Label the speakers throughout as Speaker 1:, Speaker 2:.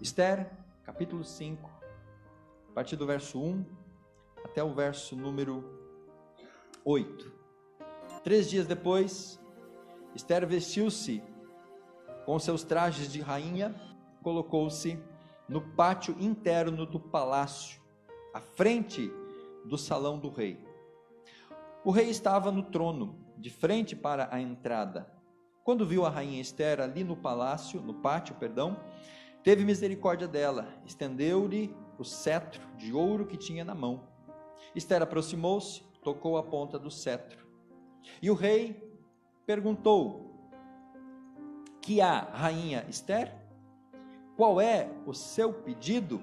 Speaker 1: Esther, capítulo 5, a partir do verso 1 até o verso número 8. 3 dias depois, Esther vestiu-se com seus trajes de rainha, colocou-se no pátio interno do palácio, à frente do salão do rei. O rei estava no trono, de frente para a entrada. Quando viu a rainha Esther ali no pátio, teve misericórdia dela, estendeu-lhe o cetro de ouro que tinha na mão. Esther aproximou-se, tocou a ponta do cetro. E o rei perguntou: que há, rainha Esther? Qual é o seu pedido?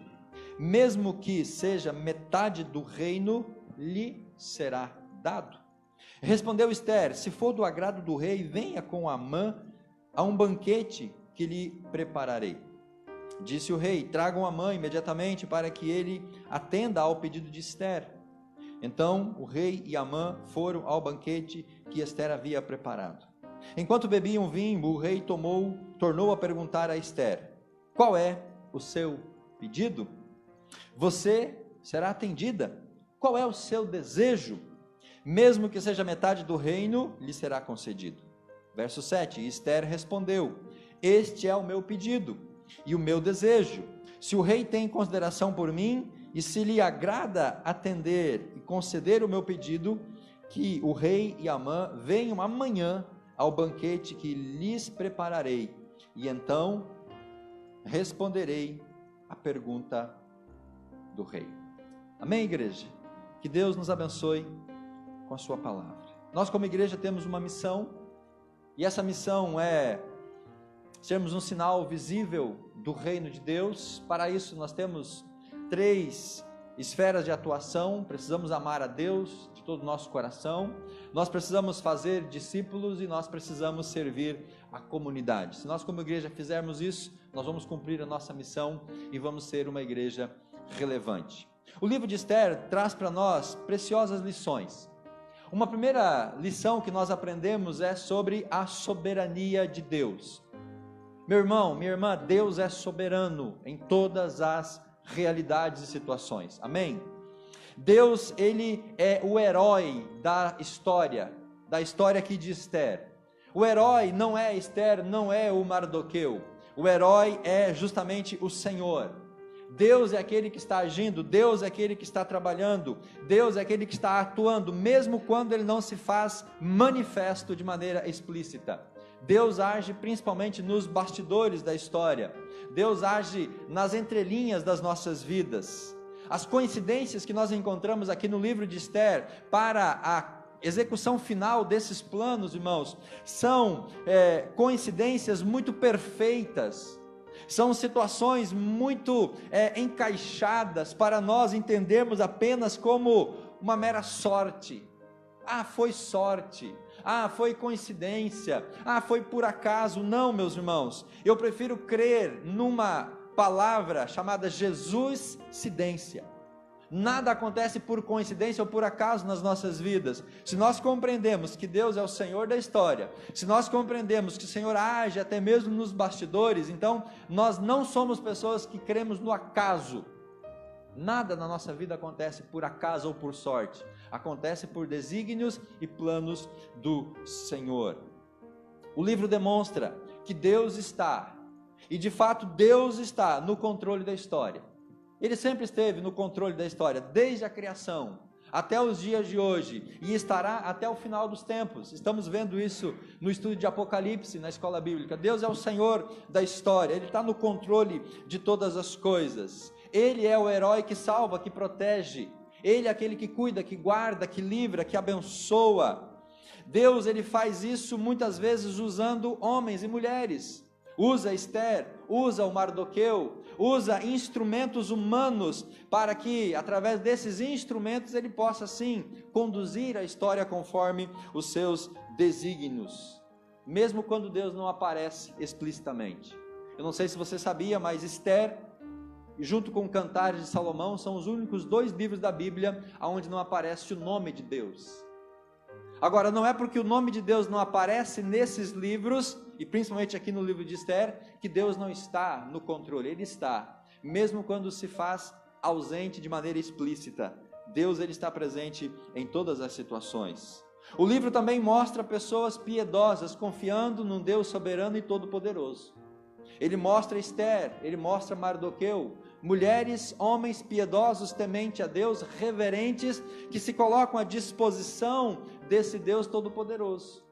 Speaker 1: Mesmo que seja metade do reino, lhe será dado. Respondeu Esther: se for do agrado do rei, venha com Amã a um banquete que lhe prepararei. Disse o rei: tragam Amã imediatamente para que ele atenda ao pedido de Esther. Então o rei e Amã foram ao banquete que Esther havia preparado. Enquanto bebiam vinho, o rei tornou a perguntar a Esther: qual é o seu pedido? Você será atendida. Qual é o seu desejo? Mesmo que seja metade do reino, lhe será concedido. Verso 7, Esther respondeu: este é o meu pedido e o meu desejo. Se o rei tem consideração por mim, e se lhe agrada atender e conceder o meu pedido, que o rei e Amã venham amanhã ao banquete que lhes prepararei, e então responderei a pergunta do rei. Amém, igreja? Que Deus nos abençoe com a sua palavra. Nós como igreja temos uma missão, e essa missão é sermos um sinal visível do reino de Deus. Para isso nós temos 3 esferas de atuação. Precisamos amar a Deus de todo o nosso coração, nós precisamos fazer discípulos e nós precisamos servir a comunidade. Se nós como igreja fizermos isso, nós vamos cumprir a nossa missão e vamos ser uma igreja relevante. O livro de Esther traz para nós preciosas lições. Uma primeira lição que nós aprendemos é sobre a soberania de Deus. Meu irmão, minha irmã, Deus é soberano em todas as realidades e situações. Amém? Deus, ele é o herói da história aqui de Esther. O herói não é Esther, não é o Mardoqueu. O herói é justamente o Senhor. Deus é aquele que está agindo, Deus é aquele que está trabalhando, Deus é aquele que está atuando, mesmo quando ele não se faz manifesto de maneira explícita. Deus age principalmente nos bastidores da história. Deus age nas entrelinhas das nossas vidas. As coincidências que nós encontramos aqui no livro de Esther para a execução final desses planos, irmãos, são coincidências muito perfeitas. São situações muito encaixadas para nós entendermos apenas como uma mera sorte. Foi sorte. Foi coincidência. Foi por acaso. Não, meus irmãos. Eu prefiro crer numa palavra chamada Jesus-cidência. Nada acontece por coincidência ou por acaso nas nossas vidas. Se nós compreendemos que Deus é o Senhor da história, se nós compreendemos que o Senhor age até mesmo nos bastidores, então nós não somos pessoas que cremos no acaso. Nada na nossa vida acontece por acaso ou por sorte. Acontece por desígnios e planos do Senhor. O livro demonstra que Deus está, e de fato Deus está no controle da história. Ele sempre esteve no controle da história, desde a criação até os dias de hoje, e estará até o final dos tempos. Estamos vendo isso no estudo de Apocalipse, na escola bíblica. Deus é o Senhor da história, Ele está no controle de todas as coisas. Ele é o herói que salva, que protege. Ele é aquele que cuida, que guarda, que livra, que abençoa. Deus, Ele faz isso muitas vezes usando homens e mulheres. Usa Esther, usa o Mardoqueu, usa instrumentos humanos para que, através desses instrumentos, ele possa sim conduzir a história conforme os seus desígnios, mesmo quando Deus não aparece explicitamente. Eu não sei se você sabia, mas Esther, junto com Cantares de Salomão, são os únicos 2 livros da Bíblia onde não aparece o nome de Deus. Agora, não é porque o nome de Deus não aparece nesses livros, e principalmente aqui no livro de Esther, que Deus não está no controle. Ele está. mesmo quando se faz ausente de maneira explícita. Deus, ele está presente em todas as situações. O livro também mostra pessoas piedosas confiando num Deus soberano e todo-poderoso. Ele mostra Esther, ele mostra Mardoqueu, mulheres, homens piedosos, temente a Deus, reverentes, que se colocam à disposição desse Deus todo-poderoso.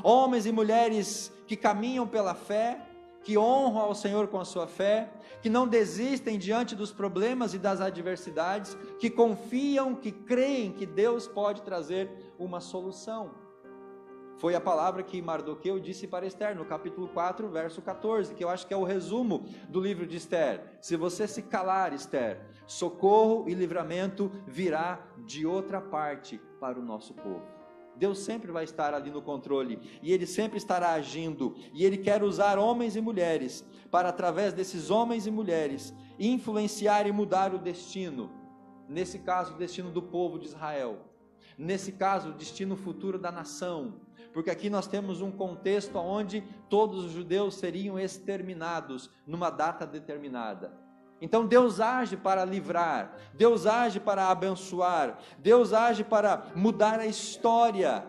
Speaker 1: Homens e mulheres que caminham pela fé, que honram ao Senhor com a sua fé, que não desistem diante dos problemas e das adversidades, que confiam, que creem que Deus pode trazer uma solução. Foi a palavra que Mardoqueu disse para Esther, no capítulo 4, verso 14, que eu acho que é o resumo do livro de Esther. Se você se calar, Esther, socorro e livramento virá de outra parte para o nosso povo. Deus sempre vai estar ali no controle, e Ele sempre estará agindo, e Ele quer usar homens e mulheres, para através desses homens e mulheres, influenciar e mudar o destino, nesse caso o destino do povo de Israel, nesse caso o destino futuro da nação, porque aqui nós temos um contexto onde todos os judeus seriam exterminados, numa data determinada. Então Deus age para livrar, Deus age para abençoar, Deus age para mudar a história.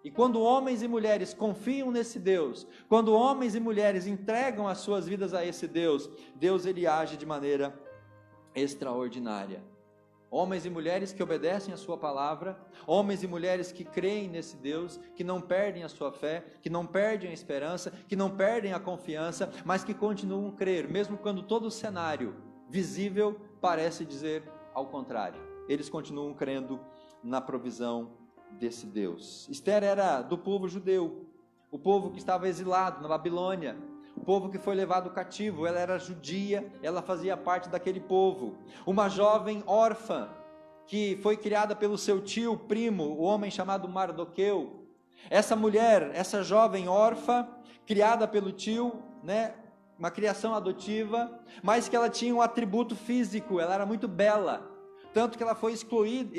Speaker 1: E quando homens e mulheres confiam nesse Deus, quando homens e mulheres entregam as suas vidas a esse Deus, Deus, ele age de maneira extraordinária. Homens e mulheres que obedecem a sua palavra, homens e mulheres que creem nesse Deus, que não perdem a sua fé, que não perdem a esperança, que não perdem a confiança, mas que continuam a crer, mesmo quando todo o cenário visível parece dizer ao contrário. Eles continuam crendo na provisão desse Deus. Esther era do povo judeu, o povo que estava exilado na Babilônia, o povo que foi levado cativo. Ela era judia, ela fazia parte daquele povo. Uma jovem órfã, que foi criada pelo seu tio, primo, o homem chamado Mardoqueu. Essa mulher, essa jovem órfã, criada pelo tio, uma criação adotiva, mas que ela tinha um atributo físico, ela era muito bela, tanto que ela foi escolhida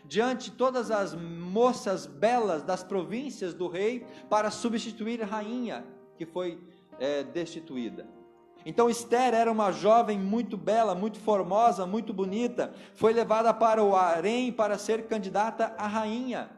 Speaker 1: diante de todas as moças belas das províncias do rei, para substituir a rainha que foi destituída. Então Esther era uma jovem muito bela, muito formosa, muito bonita, foi levada para o harém para ser candidata a rainha.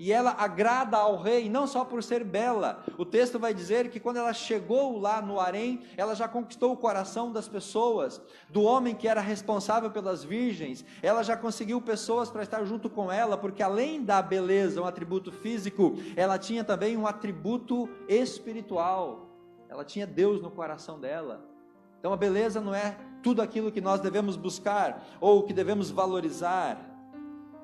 Speaker 1: E ela agrada ao rei, não só por ser bela. O texto vai dizer que quando ela chegou lá no harém, ela já conquistou o coração das pessoas, do homem que era responsável pelas virgens. Ela já conseguiu pessoas para estar junto com ela, porque além da beleza, um atributo físico, ela tinha também um atributo espiritual. Ela tinha Deus no coração dela. Então a beleza não é tudo aquilo que nós devemos buscar, ou que devemos valorizar.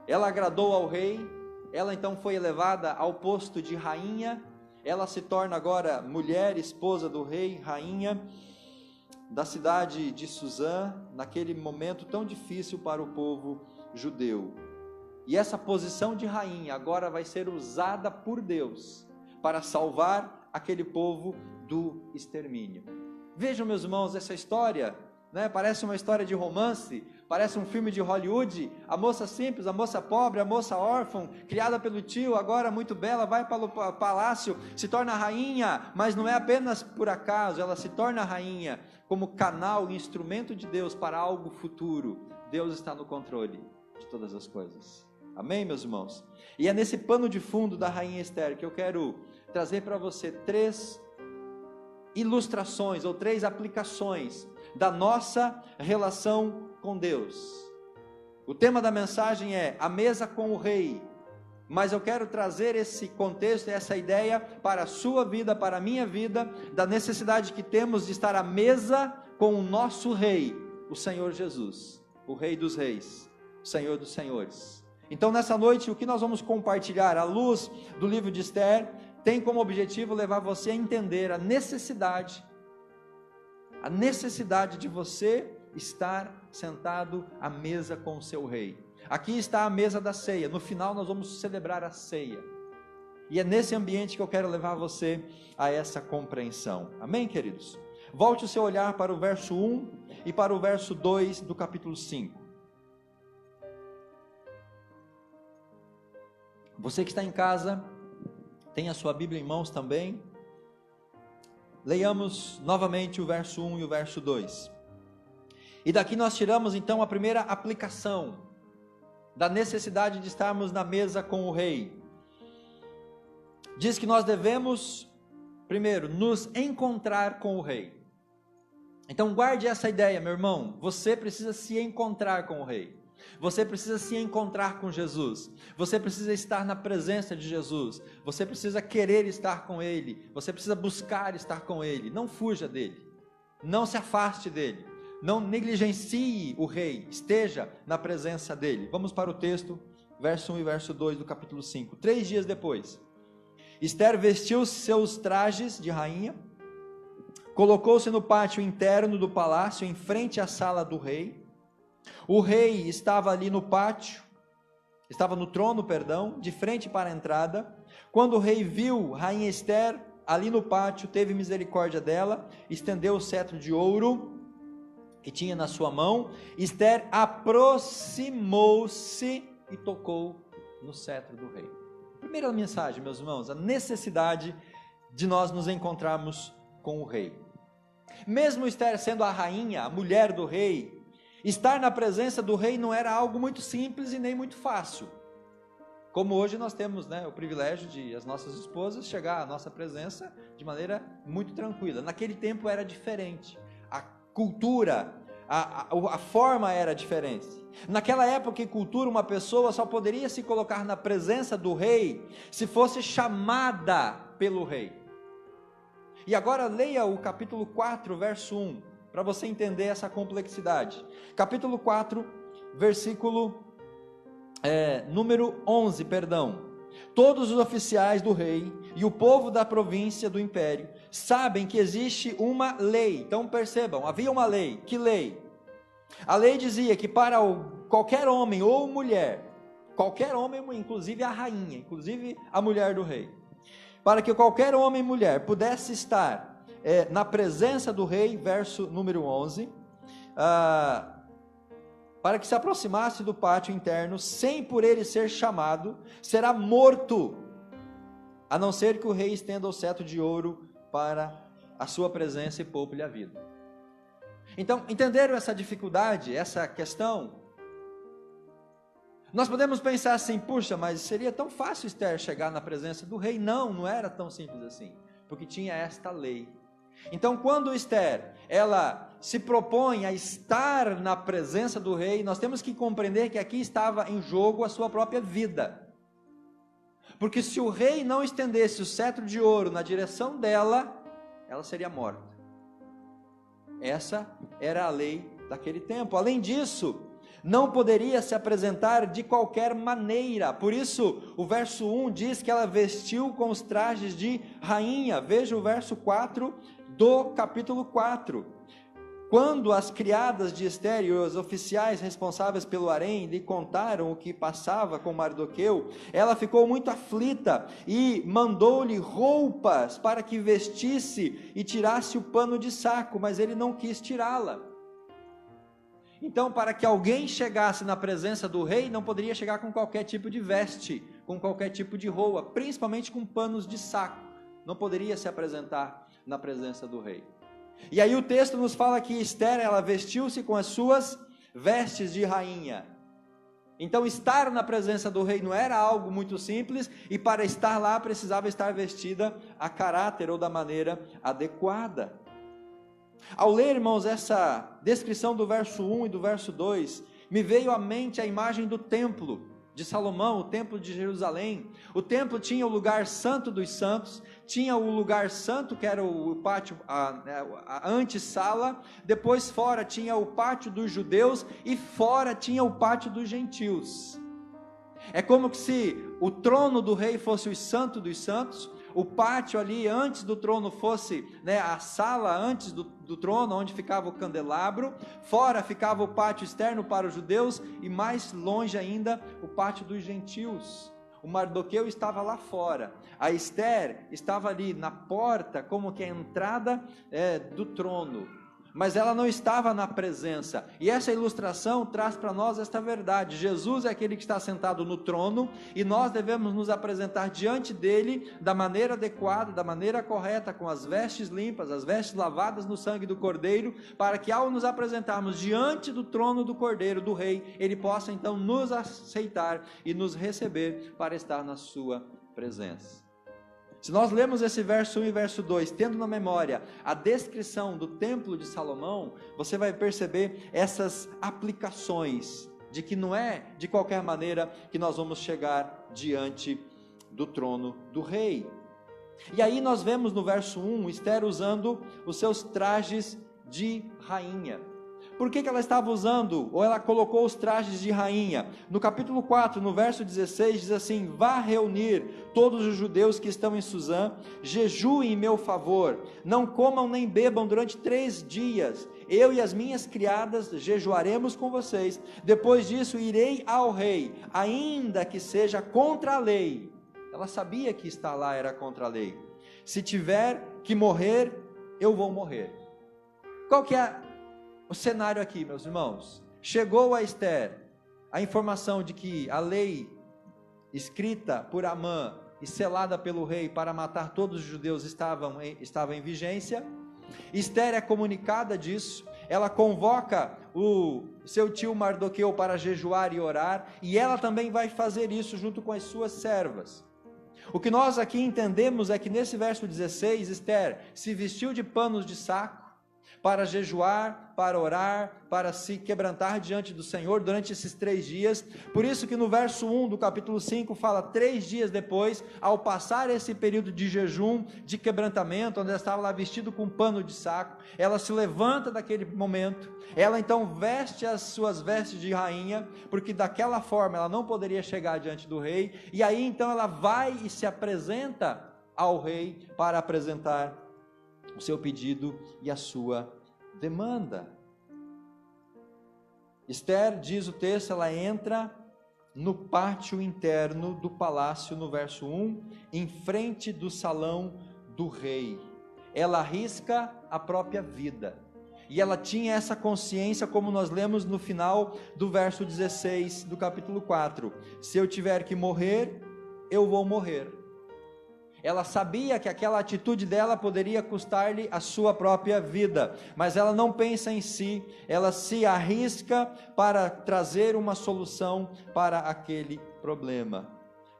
Speaker 1: Ela agradou ao rei. Ela então foi elevada ao posto de rainha. Ela se torna agora mulher, esposa do rei, rainha da cidade de Suzã, naquele momento tão difícil para o povo judeu. E essa posição de rainha agora vai ser usada por Deus para salvar aquele povo do extermínio. Vejam, meus irmãos, essa história, parece uma história de romance, parece um filme de Hollywood. A moça simples, a moça pobre, a moça órfã, criada pelo tio, agora muito bela, vai para o palácio, se torna rainha, mas não é apenas por acaso, ela se torna rainha como canal e instrumento de Deus para algo futuro. Deus está no controle de todas as coisas. Amém, meus irmãos? E é nesse pano de fundo da rainha Esther que eu quero trazer para você 3 ilustrações ou 3 aplicações da nossa relação com Deus. O tema da mensagem é a mesa com o rei, mas eu quero trazer esse contexto, essa ideia para a sua vida, para a minha vida, da necessidade que temos de estar à mesa com o nosso rei, o Senhor Jesus, o Rei dos Reis, o Senhor dos Senhores. Então nessa noite o que nós vamos compartilhar à luz do livro de Esther tem como objetivo levar você a entender a necessidade de você estar sentado à mesa com o seu rei. Aqui está a mesa da ceia, no final nós vamos celebrar a ceia, e é nesse ambiente que eu quero levar você a essa compreensão. Amém, queridos? Volte o seu olhar para o verso 1 e para o verso 2 do capítulo 5. Você que está em casa, tem a sua Bíblia em mãos também. leiamos novamente o verso 1 e o verso 2. E daqui nós tiramos então a primeira aplicação da necessidade de estarmos na mesa com o rei. Diz que nós devemos, primeiro, nos encontrar com o rei. Então guarde essa ideia, meu irmão, você precisa se encontrar com o rei. Você precisa se encontrar com Jesus, você precisa estar na presença de Jesus, você precisa querer estar com Ele, você precisa buscar estar com Ele, não fuja dele, não se afaste dele, não negligencie o rei, esteja na presença dele. Vamos para o texto, verso 1 e verso 2 do capítulo 5. 3 dias depois, Ester vestiu seus trajes de rainha, colocou-se no pátio interno do palácio, em frente à sala do rei. O rei estava ali no pátio, estava no trono, de frente para a entrada. Quando o rei viu rainha Ester ali no pátio, teve misericórdia dela, estendeu o cetro de ouro que tinha na sua mão. Ester aproximou-se e tocou no cetro do rei. Primeira mensagem, meus irmãos, a necessidade de nós nos encontrarmos com o rei. Mesmo Ester sendo a rainha, a mulher do rei, estar na presença do rei não era algo muito simples e nem muito fácil. Como hoje nós temos, o privilégio de as nossas esposas chegar à nossa presença de maneira muito tranquila. Naquele tempo era diferente. A cultura, a forma era diferente. Naquela época e cultura, uma pessoa só poderia se colocar na presença do rei se fosse chamada pelo rei. E agora leia o capítulo 4, verso 1. Para você entender essa complexidade. Capítulo 4, versículo número 11, Todos os oficiais do rei e o povo da província do império sabem que existe uma lei. Então percebam, havia uma lei. Que lei? A lei dizia que para qualquer homem ou mulher, qualquer homem, inclusive a rainha, inclusive a mulher do rei, para que qualquer homem e mulher pudesse estar na presença do rei, verso número 11, para que se aproximasse do pátio interno, sem por ele ser chamado, será morto, a não ser que o rei estenda o cetro de ouro para a sua presença e poupe-lhe a vida. Então, entenderam essa dificuldade, essa questão? Nós podemos pensar assim, puxa, mas seria tão fácil Ester chegar na presença do rei? Não era tão simples assim, porque tinha esta lei. Então, quando Ester, ela se propõe a estar na presença do rei, nós temos que compreender que aqui estava em jogo a sua própria vida. Porque se o rei não estendesse o cetro de ouro na direção dela, ela seria morta. Essa era a lei daquele tempo. Além disso, não poderia se apresentar de qualquer maneira. Por isso, o verso 1 diz que ela vestiu com os trajes de rainha. Veja o verso 4 do capítulo 4. Quando as criadas de Ester e os oficiais responsáveis pelo harém lhe contaram o que passava com Mardoqueu, ela ficou muito aflita e mandou-lhe roupas para que vestisse e tirasse o pano de saco, mas ele não quis tirá-la. Então, para que alguém chegasse na presença do rei, não poderia chegar com qualquer tipo de veste, com qualquer tipo de roupa, principalmente com panos de saco. Não poderia se apresentar na presença do rei. E aí o texto nos fala que Ester, ela vestiu-se com as suas vestes de rainha. Então estar na presença do rei não era algo muito simples, e para estar lá precisava estar vestida a caráter ou da maneira adequada. Ao ler, irmãos, essa descrição do verso 1 e do verso 2, me veio à mente a imagem do templo de Salomão, o templo de Jerusalém. O templo tinha o lugar santo dos santos, tinha o lugar santo que era o pátio, a antessala, depois fora tinha o pátio dos judeus e fora tinha o pátio dos gentios. É como se o trono do rei fosse o santo dos santos, o pátio ali antes do trono fosse a sala antes do trono, onde ficava o candelabro, fora ficava o pátio externo para os judeus, e mais longe ainda o pátio dos gentios. O Mardoqueu estava lá fora, a Ester estava ali na porta, como que a entrada do trono. mas ela não estava na presença. E essa ilustração traz para nós esta verdade: Jesus é aquele que está sentado no trono, e nós devemos nos apresentar diante dele da maneira adequada, da maneira correta, com as vestes limpas, as vestes lavadas no sangue do Cordeiro, para que ao nos apresentarmos diante do trono do Cordeiro, do Rei, ele possa então nos aceitar e nos receber para estar na sua presença. Se nós lemos esse verso 1 e verso 2, tendo na memória a descrição do templo de Salomão, você vai perceber essas aplicações, de que não é de qualquer maneira que nós vamos chegar diante do trono do rei. E aí nós vemos no verso 1, Esther usando os seus trajes de rainha. Por que ela estava usando, ou ela colocou os trajes de rainha? No capítulo 4, no verso 16, diz assim: vá reunir todos os judeus que estão em Suzã, jejuem em meu favor, não comam nem bebam durante 3 dias, eu e as minhas criadas jejuaremos com vocês, depois disso irei ao rei, ainda que seja contra a lei. Ela sabia que estar lá era contra a lei. Se tiver que morrer, eu vou morrer. Qual que é o cenário aqui, meus irmãos? Chegou a Esther a informação de que a lei escrita por Amã e selada pelo rei para matar todos os judeus estava em vigência. Esther é comunicada disso, ela convoca o seu tio Mardoqueu para jejuar e orar, e ela também vai fazer isso junto com as suas servas. O que nós aqui entendemos é que nesse verso 16, Esther se vestiu de panos de saco, para jejuar, para orar, para se quebrantar diante do Senhor durante esses 3 dias, por isso que no verso 1 do capítulo 5 fala 3 dias depois, ao passar esse período de jejum, de quebrantamento, onde ela estava lá vestido com pano de saco, ela se levanta daquele momento, ela então veste as suas vestes de rainha, porque daquela forma ela não poderia chegar diante do rei, e aí então ela vai e se apresenta ao rei para apresentar o seu pedido e a sua demanda. Esther, diz o texto, ela entra no pátio interno do palácio, no verso 1, em frente do salão do rei. Ela arrisca a própria vida, e ela tinha essa consciência, como nós lemos no final do verso 16 do capítulo 4, se eu tiver que morrer, eu vou morrer. Ela sabia que aquela atitude dela poderia custar-lhe a sua própria vida, mas ela não pensa em si, ela se arrisca para trazer uma solução para aquele problema.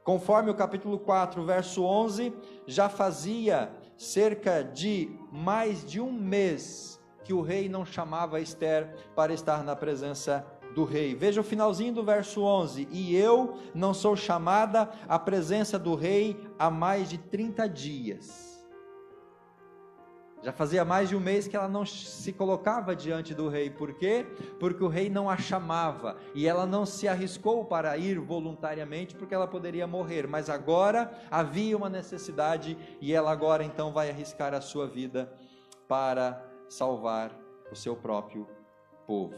Speaker 1: Conforme o capítulo 4, verso 11, já fazia cerca de mais de 1 mês que o rei não chamava Esther para estar na presença do rei. Veja o finalzinho do verso 11: e eu não sou chamada à presença do rei há mais de 30 dias. Já fazia mais de 1 mês que ela não se colocava diante do rei. Por quê? Porque o rei não a chamava, e ela não se arriscou para ir voluntariamente, porque ela poderia morrer, mas agora havia uma necessidade, e ela agora então vai arriscar a sua vida para salvar o seu próprio povo.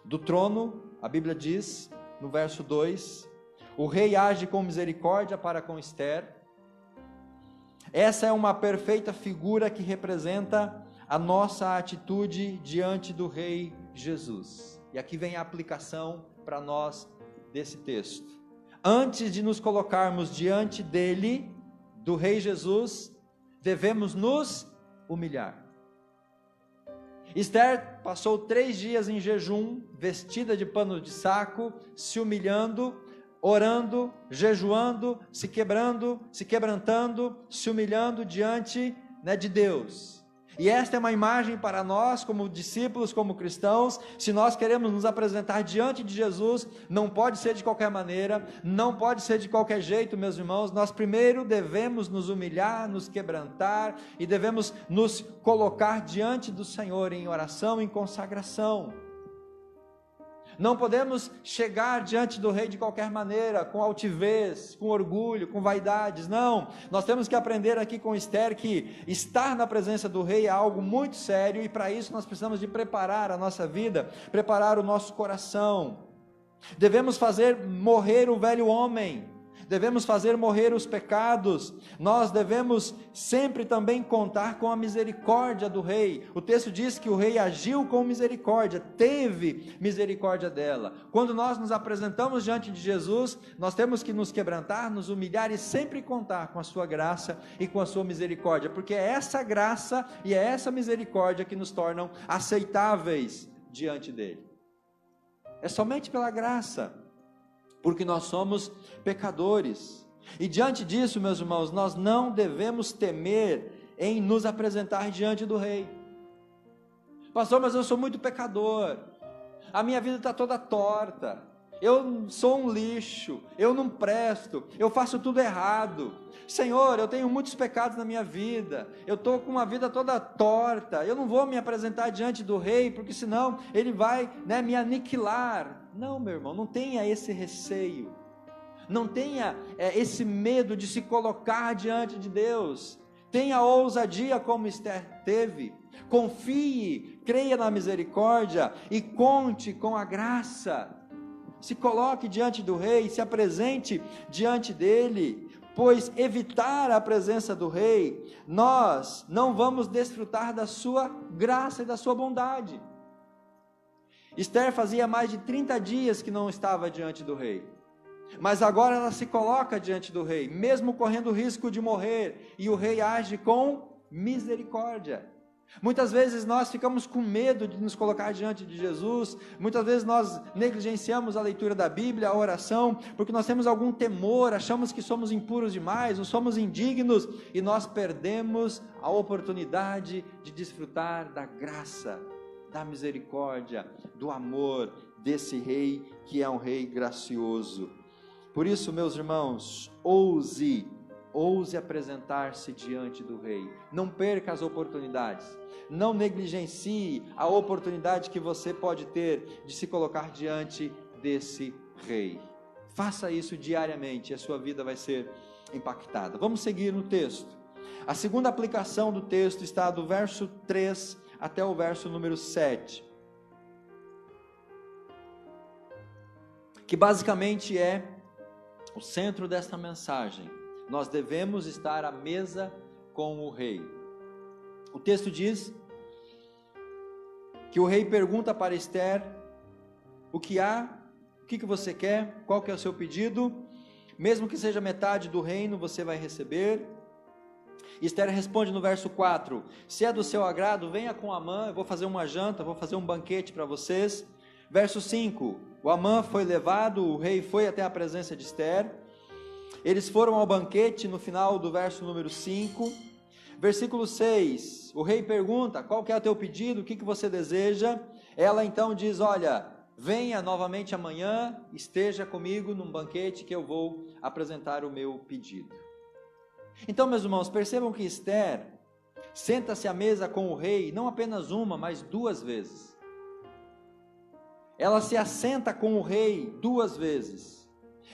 Speaker 1: Do trono, a Bíblia diz, no verso 2, o rei age com misericórdia para com Esther. Essa é uma perfeita figura que representa a nossa atitude diante do rei Jesus. E aqui vem a aplicação para nós desse texto. Antes de nos colocarmos diante dele, do rei Jesus, devemos nos humilhar. Esther passou 3 dias em jejum, vestida de pano de saco, se humilhando, orando, jejuando, se quebrantando, se humilhando diante de Deus. E esta é uma imagem para nós, como discípulos, como cristãos. Se nós queremos nos apresentar diante de Jesus, não pode ser de qualquer maneira, não pode ser de qualquer jeito, meus irmãos. Nós primeiro devemos nos humilhar, nos quebrantar, e devemos nos colocar diante do Senhor em oração, em consagração. Não podemos chegar diante do rei de qualquer maneira, com altivez, com orgulho, com vaidades, não. Nós temos que aprender aqui com Esther que estar na presença do rei é algo muito sério, e para isso nós precisamos de preparar a nossa vida, preparar o nosso coração. Devemos fazer morrer o velho homem, devemos fazer morrer os pecados, nós devemos sempre também contar com a misericórdia do rei. O texto diz que o rei agiu com misericórdia, teve misericórdia dela. Quando nós nos apresentamos diante de Jesus, nós temos que nos quebrantar, nos humilhar e sempre contar com a sua graça e com a sua misericórdia, porque é essa graça e é essa misericórdia que nos tornam aceitáveis diante dele. É somente pela graça, porque nós somos pecadores, e diante disso, meus irmãos, nós não devemos temer em nos apresentar diante do rei. Pastor, mas eu sou muito pecador, a minha vida está toda torta, eu sou um lixo, eu não presto, eu faço tudo errado, Senhor, eu tenho muitos pecados na minha vida, eu estou com uma vida toda torta, eu não vou me apresentar diante do rei, porque senão ele vai, me aniquilar. Não, meu irmão, não tenha esse receio, não tenha esse medo de se colocar diante de Deus, tenha ousadia como Esther teve, confie, creia na misericórdia e conte com a graça. Se coloque diante do rei, se apresente diante dele, pois evitar a presença do rei, nós não vamos desfrutar da sua graça e da sua bondade. Esther fazia mais de 30 dias que não estava diante do rei, mas agora ela se coloca diante do rei, mesmo correndo o risco de morrer, e o rei age com misericórdia. Muitas vezes nós ficamos com medo de nos colocar diante de Jesus, muitas vezes nós negligenciamos a leitura da Bíblia, a oração, porque nós temos algum temor, achamos que somos impuros demais, ou somos indignos, e nós perdemos a oportunidade de desfrutar da graça, da misericórdia, do amor desse rei, que é um rei gracioso. Por isso, meus irmãos, ouse apresentar-se diante do rei, não perca as oportunidades, não negligencie a oportunidade que você pode ter de se colocar diante desse rei. Faça isso diariamente e a sua vida vai ser impactada. Vamos seguir no texto. A segunda aplicação do texto está do verso 3 até o verso número 7, que basicamente é o centro desta mensagem. Nós devemos estar à mesa com o rei. O texto diz que o rei pergunta para Esther: o que há? O que você quer? Qual que é o seu pedido? Mesmo que seja metade do reino, você vai receber. Esther responde no verso 4: se é do seu agrado, venha com Amã, eu vou fazer uma janta, vou fazer um banquete para vocês. Verso 5: o Amã foi levado, o rei foi até a presença de Esther. Eles foram ao banquete no final do verso número 5, versículo 6, o rei pergunta: qual que é o teu pedido, o que você deseja? Ela então diz: olha, venha novamente amanhã, esteja comigo num banquete que eu vou apresentar o meu pedido. Então, meus irmãos, percebam que Esther senta-se à mesa com o rei, não apenas uma, mas 2 vezes. Ela se assenta com o rei 2 vezes.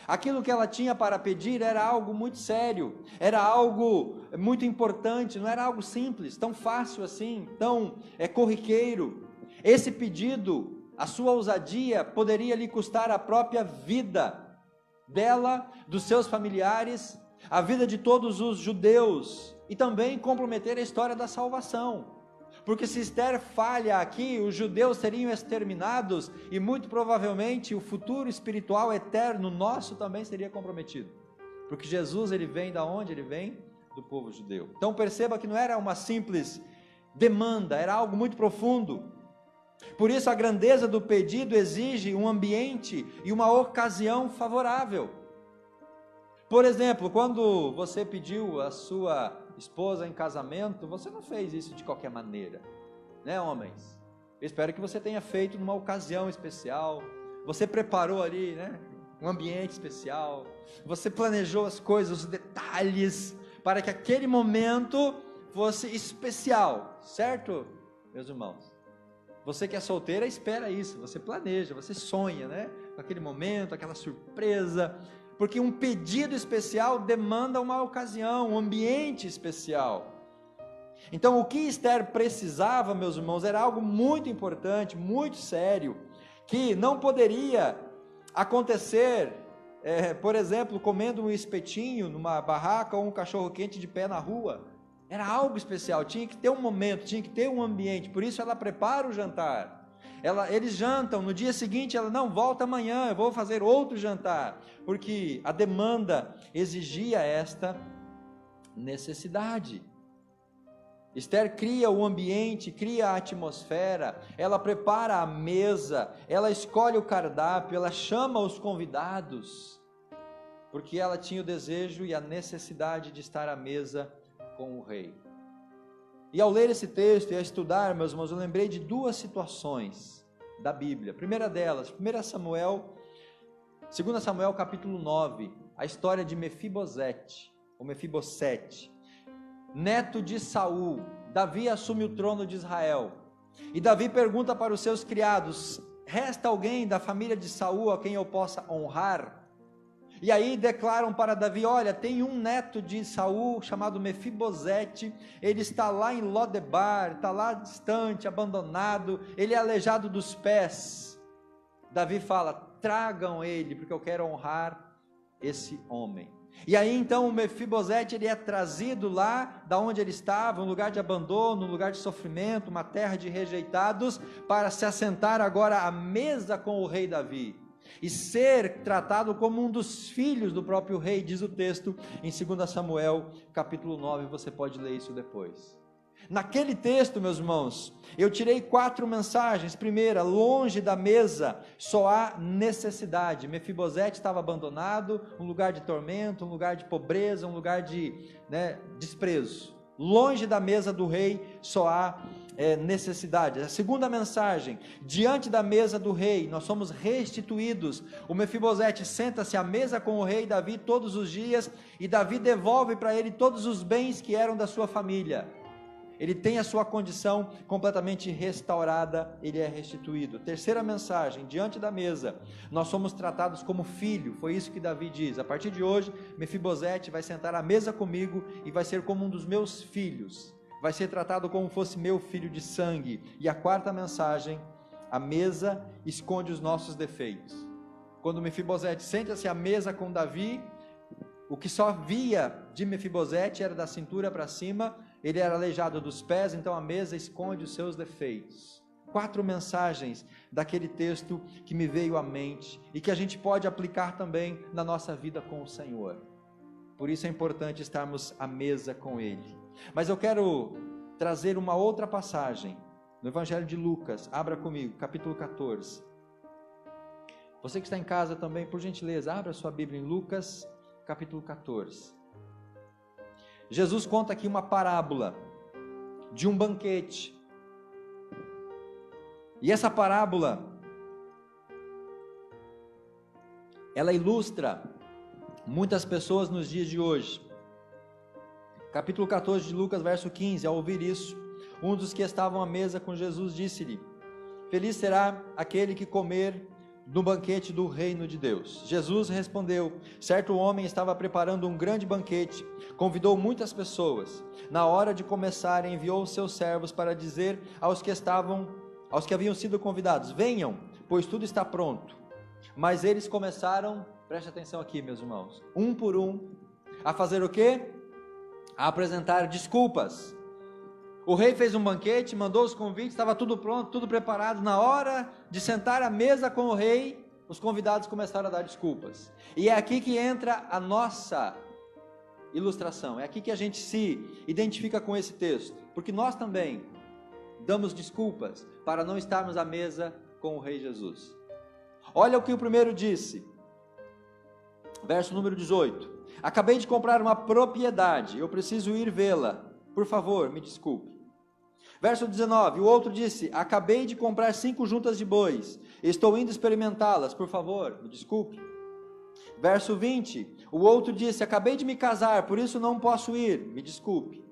Speaker 1: Aquilo que ela tinha para pedir era algo muito sério, era algo muito importante, não era algo simples, tão fácil assim, tão corriqueiro. Esse pedido, a sua ousadia, poderia lhe custar a própria vida dela, dos seus familiares, a vida de todos os judeus, e também comprometer a história da salvação. Porque se Esther falha aqui, os judeus seriam exterminados e muito provavelmente o futuro espiritual eterno nosso também seria comprometido. Porque Jesus, ele vem da onde? Ele vem do povo judeu. Então perceba que não era uma simples demanda, era algo muito profundo. Por isso a grandeza do pedido exige um ambiente e uma ocasião favorável. Por exemplo, quando você pediu a sua esposa em casamento, você não fez isso de qualquer maneira, né, homens? Eu espero que você tenha feito numa ocasião especial, você preparou ali, né, um ambiente especial, você planejou as coisas, os detalhes, para que aquele momento fosse especial, certo, meus irmãos? Você que é solteira, espera isso, você planeja, você sonha, né, com aquele momento, aquela surpresa, porque um pedido especial demanda uma ocasião, um ambiente especial. Então o que Esther precisava, meus irmãos, era algo muito importante, muito sério, que não poderia acontecer por exemplo, comendo um espetinho numa barraca ou um cachorro quente de pé na rua. Era algo especial, tinha que ter um momento, tinha que ter um ambiente, por isso ela prepara o jantar. Eles jantam, no dia seguinte ela, não, volta amanhã, eu vou fazer outro jantar, porque a demanda exigia esta necessidade. Esther cria o ambiente, cria a atmosfera, ela prepara a mesa, ela escolhe o cardápio, ela chama os convidados, porque ela tinha o desejo e a necessidade de estar à mesa com o rei. E ao ler esse texto e a estudar, meus irmãos, eu lembrei de duas situações da Bíblia. A primeira delas, 2 Samuel capítulo 9, a história de Mefibosete, neto de Saul. Davi assume o trono de Israel, e Davi pergunta para os seus criados: resta alguém da família de Saul a quem eu possa honrar? E aí declaram para Davi: olha, tem um neto de Saul chamado Mefibosete, ele está lá em Lodebar, está lá distante, abandonado, ele é aleijado dos pés. Davi fala: tragam ele, porque eu quero honrar esse homem. E aí então o Mefibosete, ele é trazido lá da onde ele estava, um lugar de abandono, um lugar de sofrimento, uma terra de rejeitados, para se assentar agora à mesa com o rei Davi e ser tratado como um dos filhos do próprio rei, diz o texto em 2 Samuel capítulo 9, você pode ler isso depois. Naquele texto, meus irmãos, eu tirei 4 mensagens. Primeira, longe da mesa só há necessidade. Mefibosete estava abandonado, um lugar de tormento, um lugar de pobreza, um lugar de desprezo. Longe da mesa do rei só há necessidade. A segunda mensagem, diante da mesa do rei, nós somos restituídos. O Mefibosete senta-se à mesa com o rei Davi todos os dias, e Davi devolve para ele todos os bens que eram da sua família. Ele tem a sua condição completamente restaurada, ele é restituído. Terceira mensagem, diante da mesa, nós somos tratados como filho, foi isso que Davi diz: a partir de hoje, Mefibosete vai sentar à mesa comigo e vai ser como um dos meus filhos, vai ser tratado como fosse meu filho de sangue. E a quarta mensagem, a mesa esconde os nossos defeitos. Quando Mefibosete senta-se à mesa com Davi, o que só via de Mefibosete era da cintura para cima, ele era aleijado dos pés, então a mesa esconde os seus defeitos. 4 mensagens daquele texto que me veio à mente e que a gente pode aplicar também na nossa vida com o Senhor. Por isso é importante estarmos à mesa com Ele. Mas eu quero trazer uma outra passagem no Evangelho de Lucas. Abra comigo, capítulo 14. Você que está em casa também, por gentileza, abra sua Bíblia em Lucas, capítulo 14. Jesus conta aqui uma parábola de um banquete. E essa parábola, ela ilustra muitas pessoas nos dias de hoje. Capítulo 14 de Lucas, verso 15, ao ouvir isso, um dos que estavam à mesa com Jesus disse-lhe: feliz será aquele que comer no banquete do reino de Deus. Jesus respondeu: certo homem estava preparando um grande banquete, convidou muitas pessoas. Na hora de começar, enviou os seus servos para dizer aos que haviam sido convidados: venham, pois tudo está pronto. Mas eles começaram, preste atenção aqui, meus irmãos, um por um, a fazer o quê? A apresentar desculpas. O rei fez um banquete, mandou os convites, estava tudo pronto, tudo preparado. Na hora de sentar à mesa com o rei, os convidados começaram a dar desculpas. E é aqui que entra a nossa ilustração, é aqui que a gente se identifica com esse texto, porque nós também damos desculpas para não estarmos à mesa com o rei Jesus. Olha o que o primeiro disse, verso número 18: acabei de comprar uma propriedade, eu preciso ir vê-la, por favor, me desculpe. Verso 19, o outro disse: acabei de comprar 5 juntas de bois, estou indo experimentá-las, por favor, me desculpe. Verso 20, o outro disse: acabei de me casar, por isso não posso ir, me desculpe.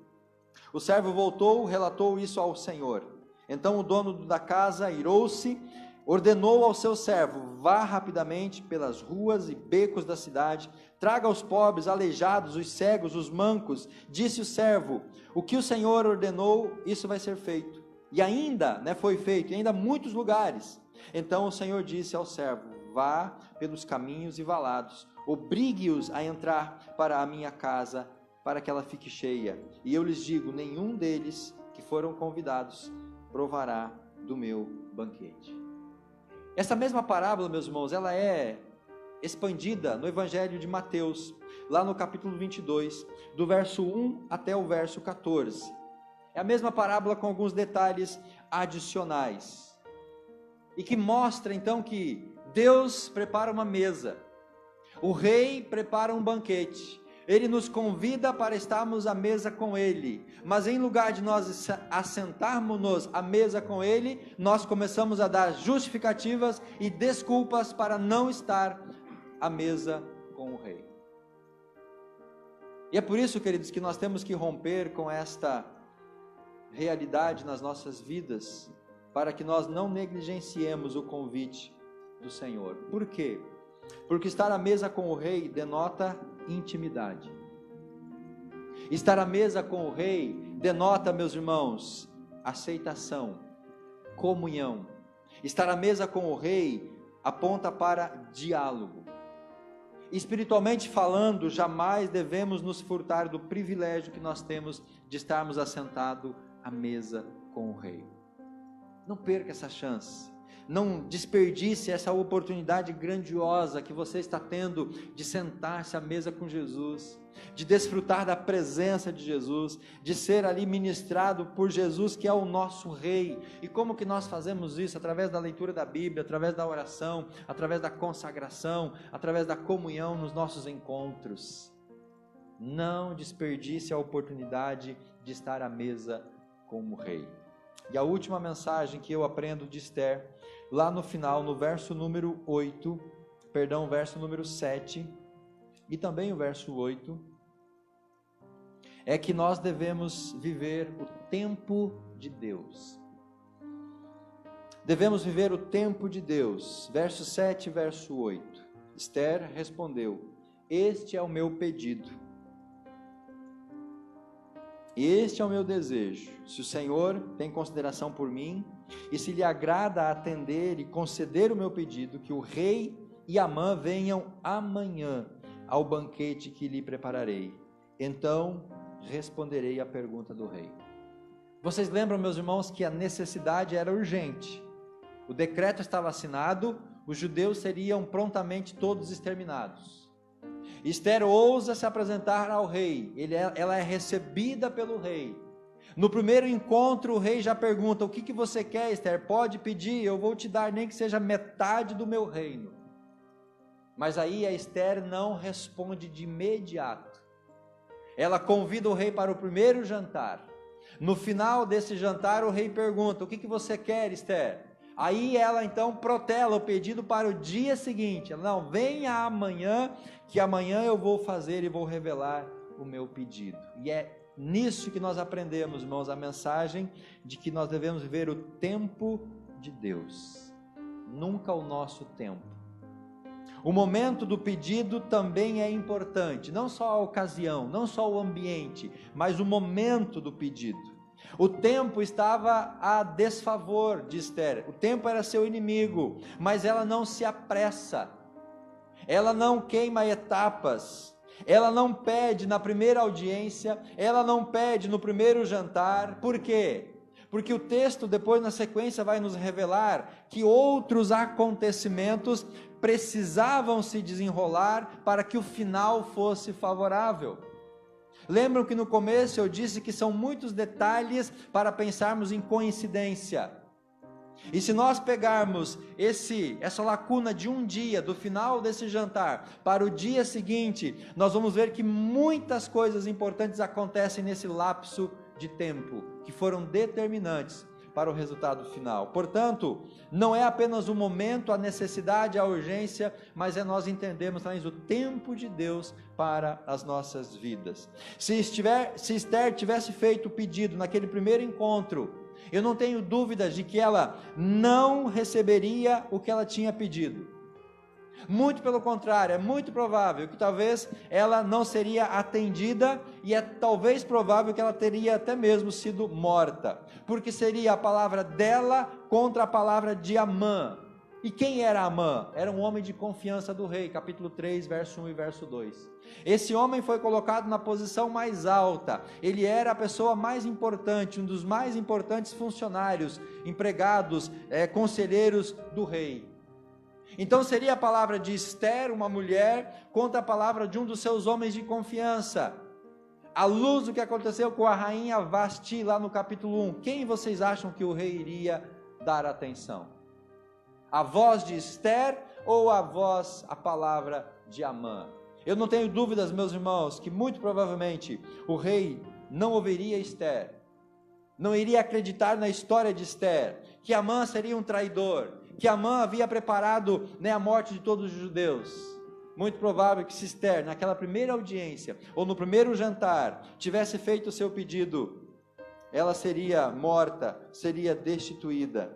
Speaker 1: O servo voltou, relatou isso ao Senhor. Então o dono da casa irou-se, ordenou ao seu servo: vá rapidamente pelas ruas e becos da cidade, traga os pobres, aleijados, os cegos, os mancos. Disse o servo: o que o Senhor ordenou, isso vai ser feito. E ainda foi feito, em ainda muitos lugares. Então o Senhor disse ao servo: vá pelos caminhos e valados, obrigue-os a entrar para a minha casa, para que ela fique cheia. E eu lhes digo, nenhum deles que foram convidados provará do meu banquete. Essa mesma parábola, meus irmãos, ela é expandida no Evangelho de Mateus, lá no capítulo 22, do verso 1 até o verso 14. É a mesma parábola com alguns detalhes adicionais, e que mostra então que Deus prepara uma mesa, o rei prepara um banquete, ele nos convida para estarmos à mesa com ele, mas em lugar de nós assentarmos-nos à mesa com ele, nós começamos a dar justificativas e desculpas para não estar à mesa com o rei. E é por isso, queridos, que nós temos que romper com esta realidade nas nossas vidas, para que nós não negligenciemos o convite do Senhor. Por quê? Porque estar à mesa com o rei denota intimidade. Estar à mesa com o rei denota, meus irmãos, aceitação, comunhão. Estar à mesa com o rei aponta para diálogo. Espiritualmente falando, jamais devemos nos furtar do privilégio que nós temos de estarmos assentados à mesa com o rei. Não perca essa chance. Não desperdice essa oportunidade grandiosa que você está tendo de sentar-se à mesa com Jesus, de desfrutar da presença de Jesus, de ser ali ministrado por Jesus, que é o nosso Rei. E como que nós fazemos isso? Através da leitura da Bíblia, através da oração, através da consagração, através da comunhão nos nossos encontros. Não desperdice a oportunidade de estar à mesa com o Rei. E a última mensagem que eu aprendo de Esther, lá no final, no verso número 7, e também o verso 8, é que nós devemos viver o tempo de Deus. Devemos viver o tempo de Deus. Verso 7 e verso 8. Esther respondeu: este é o meu pedido. Este é o meu desejo. Se o Senhor tem consideração por mim, e se lhe agrada atender e conceder o meu pedido, que o rei e Amã venham amanhã ao banquete que lhe prepararei. Então responderei à pergunta do rei. Vocês lembram, meus irmãos, que a necessidade era urgente. O decreto estava assinado, os judeus seriam prontamente todos exterminados. Esther ousa se apresentar ao rei, ela é recebida pelo rei. No primeiro encontro, o rei já pergunta: o que você quer, Esther? Pode pedir, eu vou te dar nem que seja metade do meu reino. Mas aí a Esther não responde de imediato. Ela convida o rei para o primeiro jantar. No final desse jantar, o rei pergunta: o que você quer, Esther? Aí ela então protela o pedido para o dia seguinte. Ela: não, venha amanhã, que amanhã eu vou fazer e vou revelar o meu pedido. E é nisso que nós aprendemos, irmãos, a mensagem de que nós devemos viver o tempo de Deus, nunca o nosso tempo. O momento do pedido também é importante, não só a ocasião, não só o ambiente, mas o momento do pedido. O tempo estava a desfavor de Esther, o tempo era seu inimigo, mas ela não se apressa, ela não queima etapas, ela não pede na primeira audiência, ela não pede no primeiro jantar. Por quê? Porque o texto depois na sequência vai nos revelar que outros acontecimentos precisavam se desenrolar para que o final fosse favorável. Lembram que no começo eu disse que são muitos detalhes para pensarmos em coincidência. E se nós pegarmos essa lacuna de um dia, do final desse jantar, para o dia seguinte, nós vamos ver que muitas coisas importantes acontecem nesse lapso de tempo, que foram determinantes para o resultado final. Portanto, não é apenas o momento, a necessidade, a urgência, mas é nós entendermos também o tempo de Deus para as nossas vidas. Se Esther tivesse feito o pedido naquele primeiro encontro, eu não tenho dúvidas de que ela não receberia o que ela tinha pedido. Muito pelo contrário, é muito provável que talvez ela não seria atendida, e é talvez provável que ela teria até mesmo sido morta, porque seria a palavra dela contra a palavra de Amã. E quem era Amã? Era um homem de confiança do rei, capítulo 3, verso 1 e verso 2. Esse homem foi colocado na posição mais alta, ele era a pessoa mais importante, um dos mais importantes funcionários, empregados, conselheiros do rei. Então seria a palavra de Ester, uma mulher, contra a palavra de um dos seus homens de confiança. À luz do que aconteceu com a rainha Vasti lá no capítulo 1, quem vocês acham que o rei iria dar atenção? A voz de Ester ou a palavra de Amã? Eu não tenho dúvidas, meus irmãos, que muito provavelmente o rei não ouviria Ester, não iria acreditar na história de Ester, que Amã seria um traidor, que Amã havia preparado a morte de todos os judeus. Muito provável que se Ester, naquela primeira audiência, ou no primeiro jantar, tivesse feito o seu pedido, ela seria morta, seria destituída.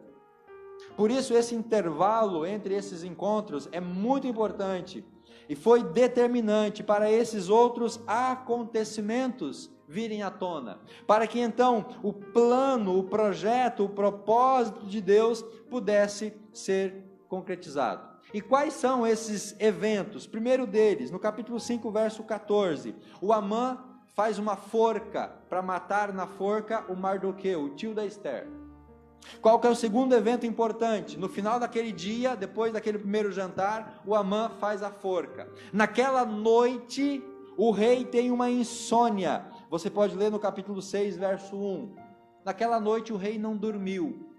Speaker 1: Por isso esse intervalo entre esses encontros é muito importante, e foi determinante para esses outros acontecimentos virem à tona, para que então o plano, o projeto, o propósito de Deus pudesse ser concretizado. E quais são esses eventos? Primeiro deles, no capítulo 5, verso 14, o Amã faz uma forca para matar na forca o Mardoqueu, o tio da Ester. Qual que é o segundo evento importante? No final daquele dia, depois daquele primeiro jantar, o Amã faz a forca. Naquela noite, o rei tem uma insônia. Você pode ler no capítulo 6, verso 1. Naquela noite o rei não dormiu.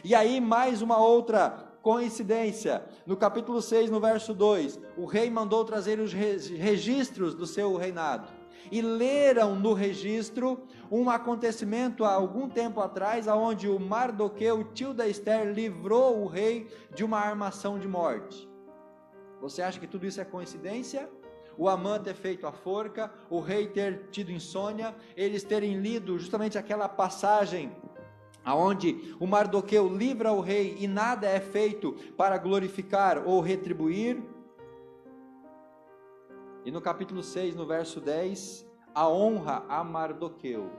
Speaker 1: E aí mais uma outra coincidência. No capítulo 6, no verso 2, o rei mandou trazer os registros do seu reinado. E leram no registro um acontecimento há algum tempo atrás, onde o Mardoqueu, tio da Ester, livrou o rei de uma armação de morte. Você acha que tudo isso é coincidência? O Amã ter feito a forca, o rei ter tido insônia, eles terem lido justamente aquela passagem aonde o Mardoqueu livra o rei e nada é feito para glorificar ou retribuir. E no capítulo 6, no verso 10, a honra a Mardoqueu.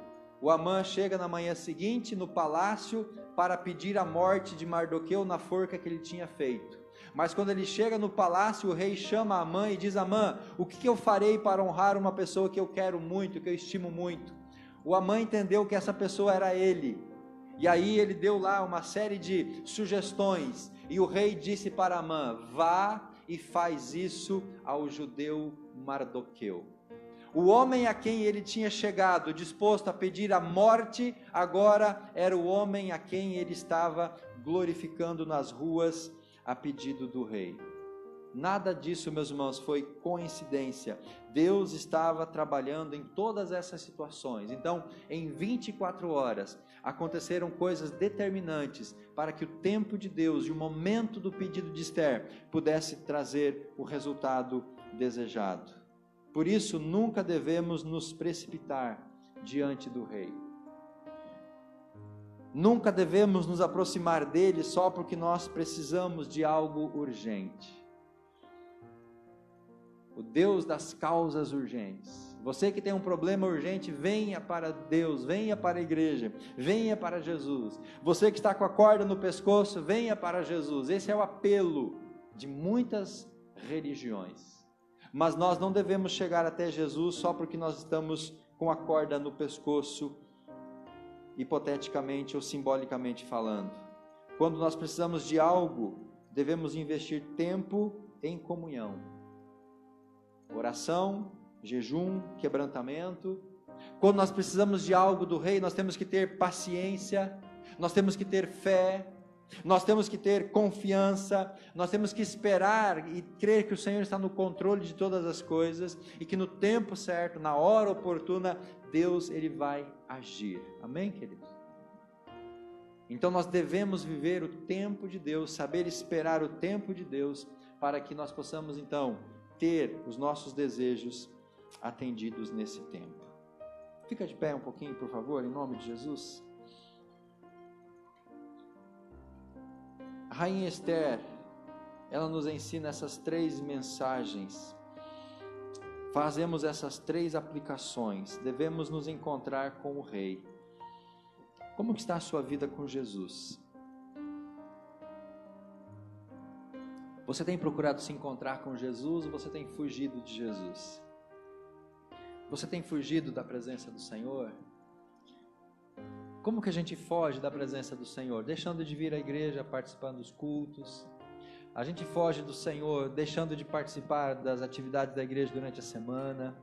Speaker 1: O Amã chega na manhã seguinte no palácio para pedir a morte de Mardoqueu na forca que ele tinha feito. Mas quando ele chega no palácio, o rei chama Amã e diz: Amã, o que eu farei para honrar uma pessoa que eu quero muito, que eu estimo muito? O Amã entendeu que essa pessoa era ele. E aí ele deu lá uma série de sugestões. E o rei disse para Amã: vá e faz isso ao judeu Mardoqueu. O homem a quem ele tinha chegado, disposto a pedir a morte, agora era o homem a quem ele estava glorificando nas ruas a pedido do rei. Nada disso, meus irmãos, foi coincidência. Deus estava trabalhando em todas essas situações. Então, em 24 horas, aconteceram coisas determinantes para que o tempo de Deus e o momento do pedido de Ester pudesse trazer o resultado desejado. Por isso, nunca devemos nos precipitar diante do rei. Nunca devemos nos aproximar dele só porque nós precisamos de algo urgente. O Deus das causas urgentes. Você que tem um problema urgente, venha para Deus, venha para a igreja, venha para Jesus. Você que está com a corda no pescoço, venha para Jesus. Esse é o apelo de muitas religiões. Mas nós não devemos chegar até Jesus só porque nós estamos com a corda no pescoço, hipoteticamente ou simbolicamente falando. Quando nós precisamos de algo, devemos investir tempo em comunhão. Oração, jejum, quebrantamento. Quando nós precisamos de algo do rei, nós temos que ter paciência, nós temos que ter fé, nós temos que ter confiança, nós temos que esperar e crer que o Senhor está no controle de todas as coisas e que no tempo certo, na hora oportuna, Deus ele vai agir. Amém, queridos? Então nós devemos viver o tempo de Deus, saber esperar o tempo de Deus, para que nós possamos então ter os nossos desejos atendidos nesse tempo. Fica de pé um pouquinho, por favor, em nome de Jesus. A rainha Ester, ela nos ensina essas 3 mensagens. Fazemos essas 3 aplicações. Devemos nos encontrar com o rei. Como que está a sua vida com Jesus? Você tem procurado se encontrar com Jesus ou você tem fugido de Jesus? Você tem fugido da presença do Senhor? Como que a gente foge da presença do Senhor? Deixando de vir à igreja, participando dos cultos. A gente foge do Senhor deixando de participar das atividades da igreja durante a semana.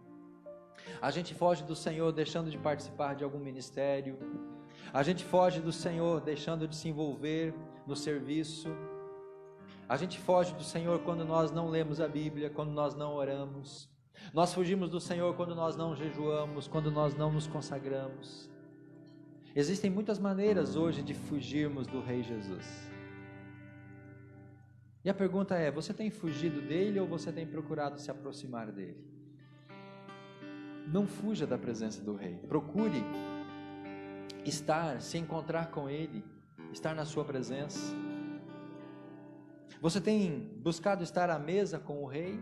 Speaker 1: A gente foge do Senhor deixando de participar de algum ministério. A gente foge do Senhor deixando de se envolver no serviço. A gente foge do Senhor quando nós não lemos a Bíblia, quando nós não oramos. Nós fugimos do Senhor quando nós não jejuamos, quando nós não nos consagramos. Existem muitas maneiras hoje de fugirmos do Rei Jesus. E a pergunta é, você tem fugido dele ou você tem procurado se aproximar dele? Não fuja da presença do Rei. Procure se encontrar com ele, estar na sua presença. Você tem buscado estar à mesa com o Rei?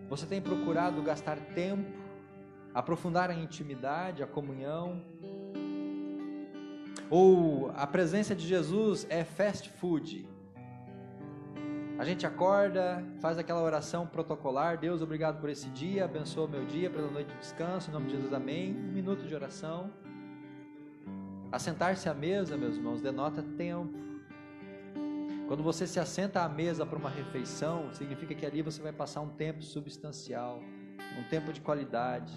Speaker 1: Você tem procurado gastar tempo, aprofundar a intimidade, a comunhão? Ou a presença de Jesus é fast food? A gente acorda, faz aquela oração protocolar, Deus, obrigado por esse dia, abençoa o meu dia, pela noite de descanso, em nome de Jesus, amém. 1 minuto de oração. Assentar-se à mesa, meus irmãos, denota tempo. Quando você se assenta à mesa para uma refeição, significa que ali você vai passar um tempo substancial, um tempo de qualidade.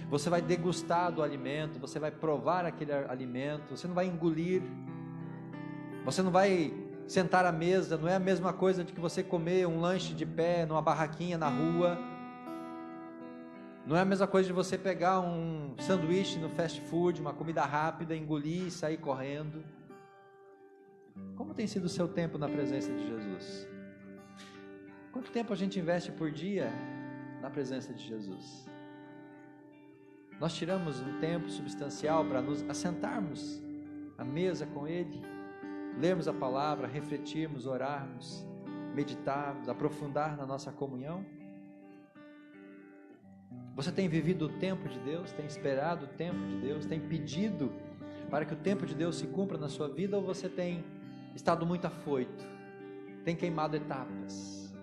Speaker 1: Você vai degustar do alimento, você vai provar aquele alimento, você não vai engolir, você não vai sentar à mesa, não é a mesma coisa de que você comer um lanche de pé numa barraquinha na rua, não é a mesma coisa de você pegar um sanduíche no fast food, uma comida rápida, engolir e sair correndo. Como tem sido o seu tempo na presença de Jesus? Quanto tempo a gente investe por dia na presença de Jesus? Nós tiramos um tempo substancial para nos assentarmos à mesa com Ele, lermos a palavra, refletirmos, orarmos, meditarmos, aprofundar na nossa comunhão? Você tem vivido o tempo de Deus? Tem esperado o tempo de Deus? Tem pedido para que o tempo de Deus se cumpra na sua vida? Ou você tem estado muito afoito? Tem queimado etapas?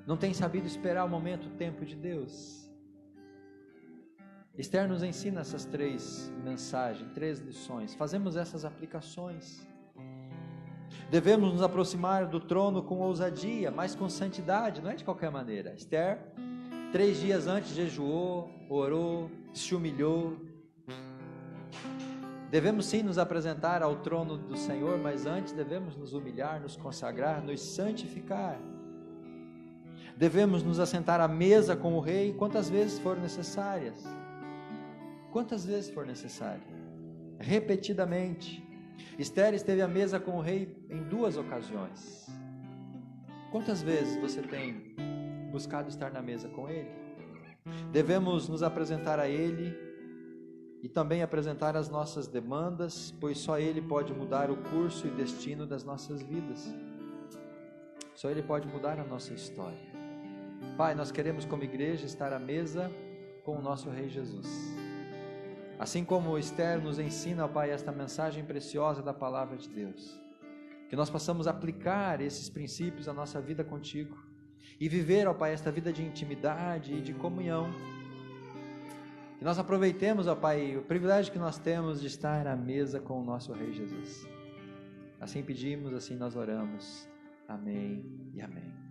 Speaker 1: Não tem sabido esperar o momento, o tempo de Deus? Esther nos ensina essas 3 mensagens, 3 lições. Fazemos essas aplicações. Devemos nos aproximar do trono com ousadia, mas com santidade, não é de qualquer maneira. Esther, 3 dias antes, jejuou, orou, se humilhou. Devemos sim nos apresentar ao trono do Senhor, mas antes devemos nos humilhar, nos consagrar, nos santificar. Devemos nos assentar à mesa com o Rei quantas vezes for necessárias. Quantas vezes for necessário. Repetidamente. Esther esteve à mesa com o Rei em 2 ocasiões. Quantas vezes você tem buscado estar na mesa com Ele? Devemos nos apresentar a Ele e também apresentar as nossas demandas, pois só Ele pode mudar o curso e destino das nossas vidas. Só Ele pode mudar a nossa história. Pai, nós queremos como igreja estar à mesa com o nosso Rei Jesus. Assim como Esther nos ensina, ó Pai, esta mensagem preciosa da palavra de Deus, que nós possamos aplicar esses princípios à nossa vida contigo e viver, ó Pai, esta vida de intimidade e de comunhão. Que nós aproveitemos, ó Pai, o privilégio que nós temos de estar à mesa com o nosso Rei Jesus. Assim pedimos, assim nós oramos. Amém e amém.